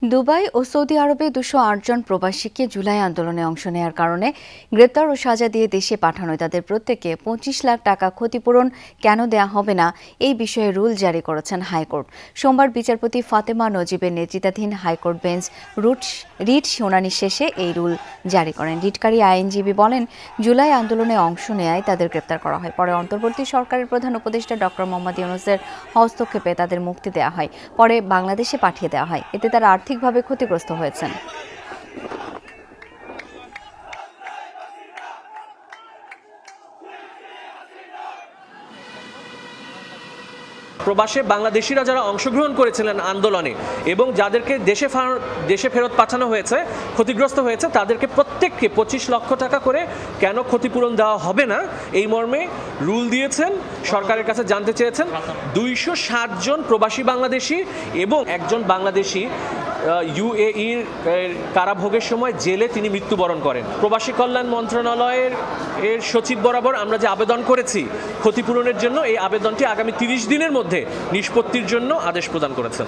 Dubai ও Saudi আরবে 208 জন প্রবাসীকে জুলাই আন্দোলনে অংশ নেওয়ার কারণে গ্রেপ্তার ও সাজা দিয়ে দেশে পাঠানোয় তাদের প্রত্যেককে 25 লাখ টাকা ক্ষতিপূরণ কেন দেয়া হবে না এই বিষয়ে রুল জারি করেছেন হাইকোর্ট। সোমবার বিচারপতি ফাতেমা নজিবের নেতৃত্বাধীন হাইকোর্ট বেঞ্চ রিট শুনানি শেষে এই রুল জারি করেন। রিটকারী আইনজীবী বলেন, জুলাই আন্দোলনে অংশ নেয়ায় তাদের গ্রেপ্তার করা হয়। পরে অন্তর্বর্তী সরকারের প্রধান উপদেষ্টা ডক্টর মোহাম্মদ ইউনূসের হস্তক্ষেপে তাদের মুক্তি দেওয়া হয়। পরে বাংলাদেশে পাঠিয়ে দেওয়া হয়। এতে তারা আর্থিকভাবে ক্ষতিগ্রস্ত হয়েছেন। প্রবাসে বাংলাদেশিরা যারা অংশগ্রহণ করেছিলেন আন্দোলনে এবং যাদেরকে দেশে ফেরত পাঠানো হয়েছে, ক্ষতিগ্রস্ত হয়েছে, তাদেরকে প্রত্যেককে 25 লক্ষ টাকা করে কেন ক্ষতিপূরণ দেওয়া হবে না এই মর্মে রুল দিয়েছেন। সরকারের কাছে জানতে চেয়েছেন 260 জন প্রবাসী বাংলাদেশি এবং একজন বাংলাদেশি ইউএইর কারাভোগের সময় জেলে তিনি মৃত্যুবরণ করেন। প্রবাসী কল্যাণ মন্ত্রণালয়ের সচিব বরাবর আমরা যে আবেদন করেছি ক্ষতিপূরণের জন্য, এই আবেদনটি আগামী 30 দিনের মধ্যে নিষ্পত্তির জন্য আদেশ প্রদান করেছেন।